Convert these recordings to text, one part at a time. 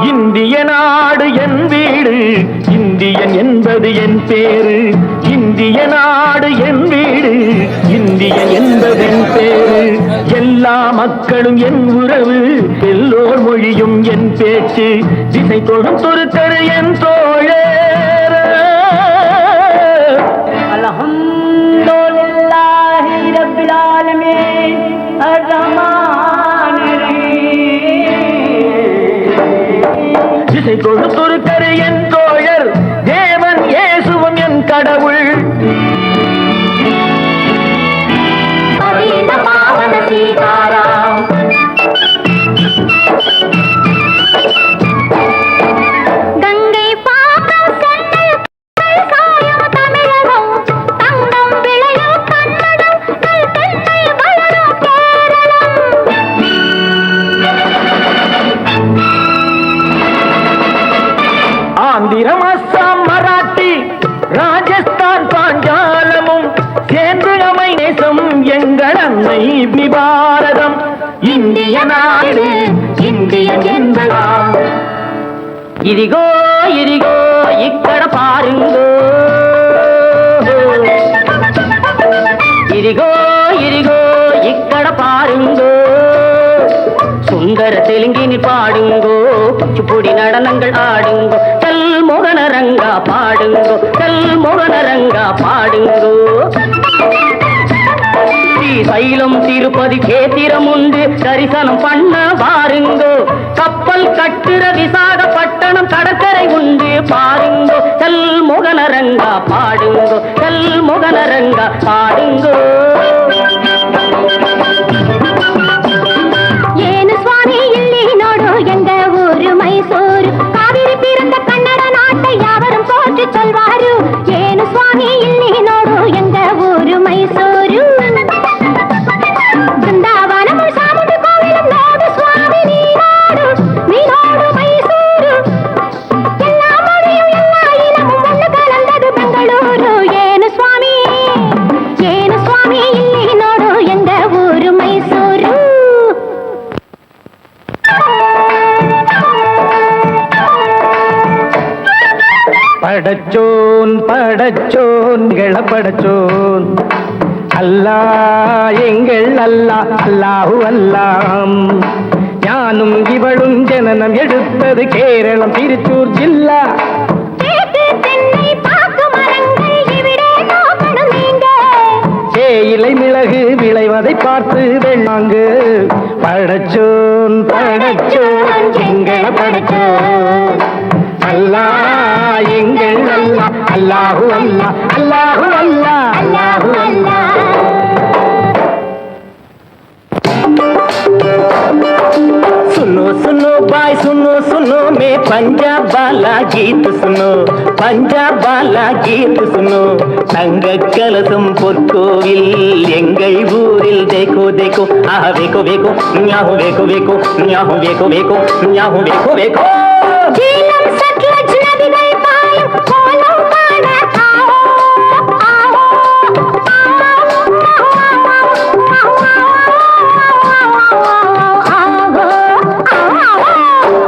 இந்திய நாடு என் வீடு, இந்தியன் என்பது என் பேரு. இந்திய நாடு என் வீடு, இந்தியன் என்பது என் பேரு. எல்லா மக்களும் என் உறவு, எல்லோர் மொழியும் என் பேச்சு. திசை தொடும் தொருத்தரு என் தோழர். அல்ஹம்துலில்லாஹி ரப்பில் ஆலமீன் அர்-ரஹ்மானிர் ரஹீம். திசை தொடுத்தொரு கரு என் தோழர், தேவன் இயேசுவும் என் கடவுள். கங்கை பாக்கம் சென்னை சாயம் தமிழகம், தங்கம் விளையும் கன்னடம், தென்னை வளரும் கேரளம். ஆந்திரம், அஸ்ஸாம், மராட்டி, ராஜஸ்தான், பாஞ்சாலமும் சேர்ந்து அமை நேசம் எங்கள் அன்னை பாரதம். இந்திய நாடு இந்தியன் என்பதா. ఇదిగో ఇదిగో ఇక్కడ పారుంగో, ఇదిగో ఇదిగో ఇక్కడ పారుంగో. சுந்தர தெலுங்கினி பாடுங்கோ, குச்சிப்புடி நடனங்கள் ஆடுங்கோ. கல் மோகனரங்கா பாடுங்கோ, கல் மோகனரங்கா பாடுங்கோ. ஸ்ரீசைலம் திருப்பதி கேத்திரம் உண்டு, தரிசனம் பண்ண பாருங்கோ. கப்பல் கட்டுற விசாகப்பட்டணம் கடற்கரை உண்டு பாருங்கோ. கல் மோகனரங்கா பாடுங்கோ, கல் மோகனரங்கா பாடுங்கோ. ಏನು ಸ್ವಾಮಿ ಇಲ್ಲಿ ನೋಡು ಎಂಗ ಊರು ಮೈಸೂರು, ಕಾವೇರಿ பிறந்த ಕನ್ನಡ ನಾಟ್ಯ ಯಾವரும் போற்றி சொல்வாரு. ಏನು ಸ್ವಾಮಿ ಇಲ್ಲಿ ನೋಡು ಎಂಗ ಊರು ಮೈಸೂರು, ಬೃಂದಾವನము ಸಾಮುಂಡಿ ಕೋವಿಲು ನೋಡು ಸ್ವಾಮಿ ನೀನೋಡು ಮೈಸೂರು. ಎಲ್ಲ ಮொழியும் ಎಲ್ಲ இனமும் ஒன்று கலந்தது பெங்களூರು. ಏನು ಸ್ವಾಮಿ ಇಲ್ಲಿ ನೋಡು ಎಂಗ ಊರು ಮೈಸೂರು. படச்சோன் படச்சோன் படச்சோன் அல்லா எங்கள் அல்லா, அல்லாஹு அல்லாம். ஞானும் இவளும் ஜனனம் எடுத்தது கேரளம் திருச்சூர் ஜில்லா. தேயிலை மிளகு விளைவதை பார்த்து வெள்ளாங்கு. படச்சோன் படச்சோன் எங்கள படச்சோன் அல்லா எங்கள் அல்லா, அல்லாஹு அல்லா, அல்லாஹு அல்லா, அல்லாஹு அல்லா. सुनो सुनो भाई सुनो सुनो मैं पंजाब वाला गीत सुनो, पंजाब वाला गीत सुनो. தங்க கலசம் பொற்கோவில் எங்கள் ஊரில் देखो देखो ஆஹா வேகோ வேகோ ஞாஹு வேகோ வேகோ ஞாஹு வேகோ வேகோ ஞாஹு வேகோ வேகோ. ஜீலம் சட்லஜ் நதிகள் பாயும் கோலம் காண ஆவோ ஆவோ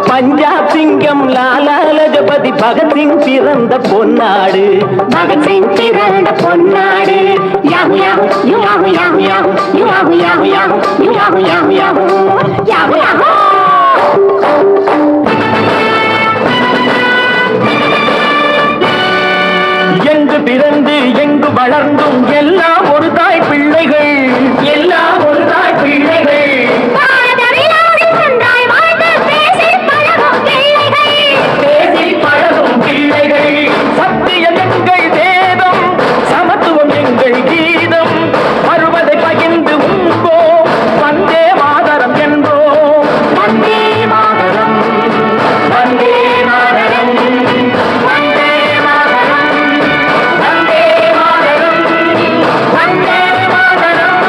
பஞ்சாப் சிங்கம் லாலா லஜபதி பகத்சிங் பிறந்த பொன்னாடு, பகத்சிங் பிறந்த பொன்னாடு. யாஹு யாஹு யாஹு யாஹு யாஹு யாஹு யாஹு யாஹு யாஹு யாஹு யாஹு யாஹு யாஹு. எங்கு பிறந்து எங்கு வளர்ந்தும் எல்லாம் ஒரு தாய் பிள்ளைகள், எல்லாம் ஒரு தாய் பிள்ளைகள். சத்தியம் எங்கள் வேதம், சமத்துவம் எங்கள் கீதம். வருவதை பகிர்ந்து உண்போ, வந்தே மாதரம் என்போ. வந்தே மாதரம் வந்தே மாதரம் வந்தே மாதரம் வந்தே மாதரம் வந்தே மாதரம்.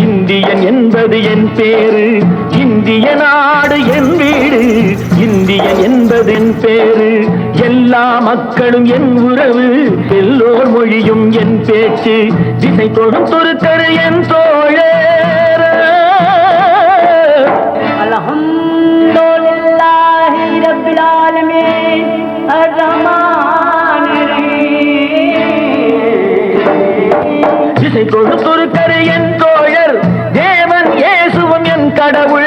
இந்தியன் என்பது என் பேரு, இந்திய நாடு என் வீடு, இந்தியன் என்பது என் பேரு, எல்லா மக்களும் என் உறவு, எல்லோர் மொழியும் என் பேச்சு, திசை தொடும் துருக்கரு என் தோழர். அல்ஹம்துலில்லாஹி ரப்பில் ஆலமீன் அர்-ரஹ்மானிர் ரஹீம். திசை தொடும் துருக்கரு என் தோழர், தேவன் இயேசுவும் என் கடவுள்.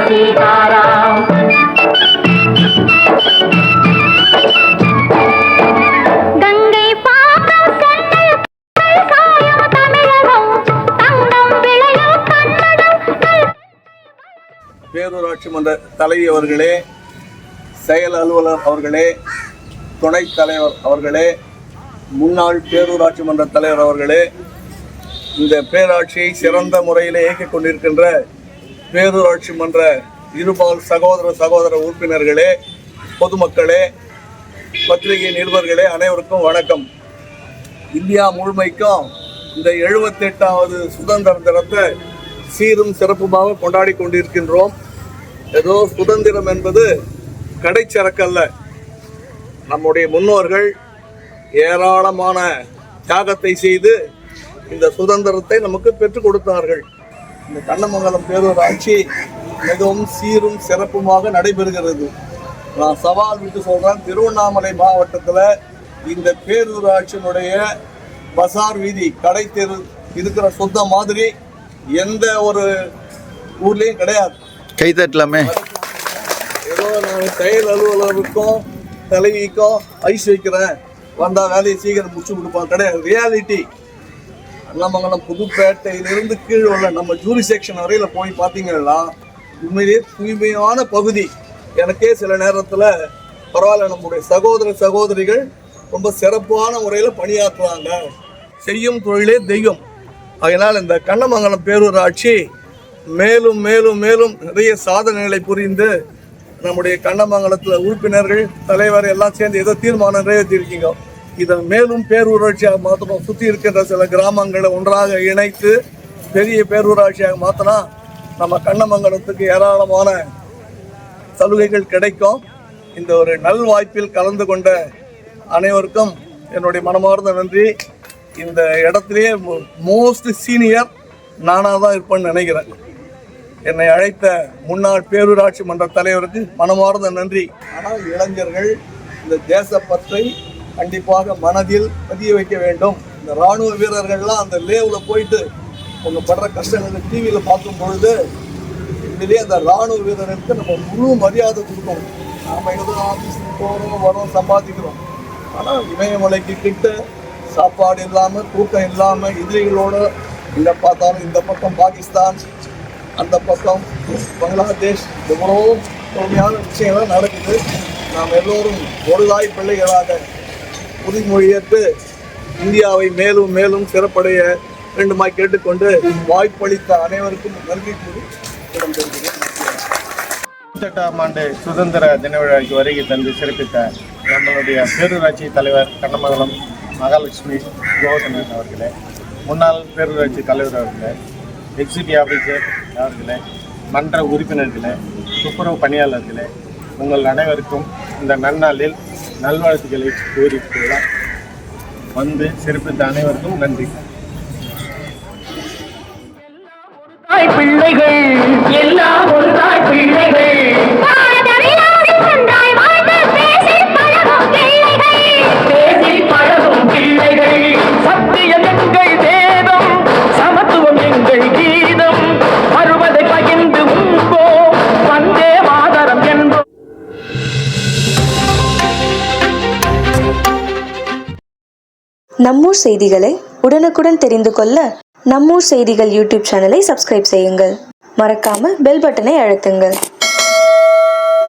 சீதாராம் கங்கை பாக்கம் சென்னல் காயும் தமிழகம் தங்கம் விளையும் கன்னடம். பேரூராட்சி மன்ற தலைவி அவர்களே, செயல் அலுவலர் அவர்களே, துணைத் தலைவர் அவர்களே, முன்னாள் பேரூராட்சி மன்ற தலைவர் அவர்களே, இந்த பேராட்சியை சிறந்த முறையில் இயக்கிக் கொண்டிருக்கின்ற பேரூராட்சி மன்ற இருபால் சகோதர உறுப்பினர்களே, பொதுமக்களே, பத்திரிகை நிருபர்களே, அனைவருக்கும் வணக்கம். இந்தியா முழுமைக்கும் இந்த 78வது சுதந்திர தினத்தை சீரும் சிறப்புமாக கொண்டாடி கொண்டிருக்கின்றோம். ஏதோ சுதந்திரம் என்பது கடைச்சரக்கல்ல. நம்முடைய முன்னோர்கள் ஏராளமான தியாகத்தை செய்து இந்த சுதந்திரத்தை நமக்கு பெற்றுக் கொடுத்தார்கள். இந்த கண்ணமங்கலம் பேரூராட்சி மிகவும் சீரும் சிறப்புமாக நடைபெறுகிறது. நான் சவால் விட்டு சொல்றேன், திருவண்ணாமலை மாவட்டத்தில் இந்த பேரூராட்சியினுடைய பசார் வீதி கடை தெரு இருக்கிற சொந்த மாதிரி எந்த ஒரு ஊர்லேயும் கிடையாது. கைத்தட்டலாமே. ஏதோ நான் செயல் அலுவலருக்கும் தலைவிக்கும் ஐஸ் வைக்கிறேன், வந்தால் வேலையை சீக்கிரம் முடிச்சு கொடுப்பாங்க, கிடையாது. ரியாலிட்டி அண்ணாமங்கலம் புதுப்பேட்டையிலிருந்து கீழே உள்ள நம்ம ஜூரி செக்ஷன் வரையில் போய் பார்த்தீங்கன்னா உண்மையிலேயே தூய்மையான பகுதி. எனக்கே சில நேரத்தில் பரவாயில்ல, நம்முடைய சகோதரிகள் ரொம்ப சிறப்பான முறையில் பணியாற்றுறாங்க. செய்யும் தொழிலே தெய்வம். அதனால் இந்த கண்ணமங்கலம் பேரூராட்சி மேலும் மேலும் மேலும் நிறைய சாதனைகளை புரிந்து நம்முடைய கண்ணமங்கலத்தில் உறுப்பினர்கள் தலைவர் எல்லாம் சேர்ந்து ஏதோ தீர்மானம் நிறைவேற்றியிருக்கீங்க. இதை மேலும் பேரூராட்சியாக மாற்றணும். சுற்றி இருக்கின்ற சில கிராமங்களை ஒன்றாக இணைத்து பெரிய பேரூராட்சியாக மாற்றினா நம்ம கண்ணமங்கலத்துக்கு ஏராளமான சலுகைகள் கிடைக்கும். இந்த ஒரு நல் வாய்ப்பில் கலந்து கொண்ட அனைவருக்கும் என்னுடைய மனமார்ந்த நன்றி. இந்த இடத்துலையே மோஸ்ட் சீனியர் நானாக தான் இருப்பேன்னு நினைக்கிறேன். என்னை அழைத்த முன்னாள் பேரூராட்சி மன்ற தலைவருக்கு மனமார்ந்த நன்றி. ஆனால் இளைஞர்கள் இந்த தேசப்பற்றை கண்டிப்பாக மனதில் பதிய வைக்க வேண்டும். இந்த இராணுவ வீரர்கள்லாம் அந்த லேவில் போயிட்டு அவங்க படுற கஷ்டங்களை டிவியில் பார்க்கும் பொழுது உண்மையிலேயே அந்த இராணுவ வீரருக்கு நம்ம முழு மரியாதை கொடுக்கணும். நாம் ஏதோ ஆஃபீஸுக்கு போகிறோம் வரோம் சம்பாதிக்கிறோம், ஆனால் இமயமலைக்கு கிட்ட சாப்பாடு இல்லாமல் தூக்கம் இல்லாமல் எதிரிகளோடு எங்கே பார்த்தாலும் இந்த பக்கம் பாகிஸ்தான், அந்த பக்கம் பங்களாதேஷ், எவ்வளோ தொன்மையான விஷயங்கள்லாம் நடக்குது. நாம் எல்லோரும் ஒரு தாய் பிள்ளைகளாக உறுதிமொழியேற்று இந்தியாவை மேலும் மேலும் சிறப்படைய வேண்டுமாய் கேட்டுக்கொண்டு வாய்ப்பளித்த அனைவருக்கும் நன்றி கூறி இடம் பெறுகிறேன். 28ஆம் ஆண்டு சுதந்திர தின விழாவுக்கு வருகை தந்து சிறப்பித்த நம்மளுடைய பேரூராட்சி தலைவர் கண்ணமங்கலம் மகாலட்சுமி கோவர்தனன் அவர்களே, முன்னாள் பேரூராட்சி தலைவர் அவர்களே, எக்ஸிபி ஆஃபீஸர் அவர்களே, மன்ற உறுப்பினர்களே, துப்புரவு பணியாளர்களே, உங்கள் அனைவருக்கும் இந்த நன்னாளில் நல்வாழ்த்துக்களை கூறிக்கொள்ள வந்து சிறப்பித்த அனைவருக்கும் நன்றி. பிள்ளைகள் எல்லாம் ஒரு தாய் பிள்ளைகள், பேசி பழகும் பிள்ளைகள், சத்தியம் எங்கள் வேதம், சமத்துவம் எங்கள் கீதம், வருவதை பகிர்ந்து உண்போம், வந்தே மாதரம் என்போம். நம்மூர் செய்திகளை உடனுக்குடன் தெரிந்து கொள்ள நம்மூர் செய்திகள் யூடியூப் சேனலை சப்ஸ்கிரைப் செய்யுங்கள். மறக்காம பெல் பட்டனை அழுத்துங்கள்.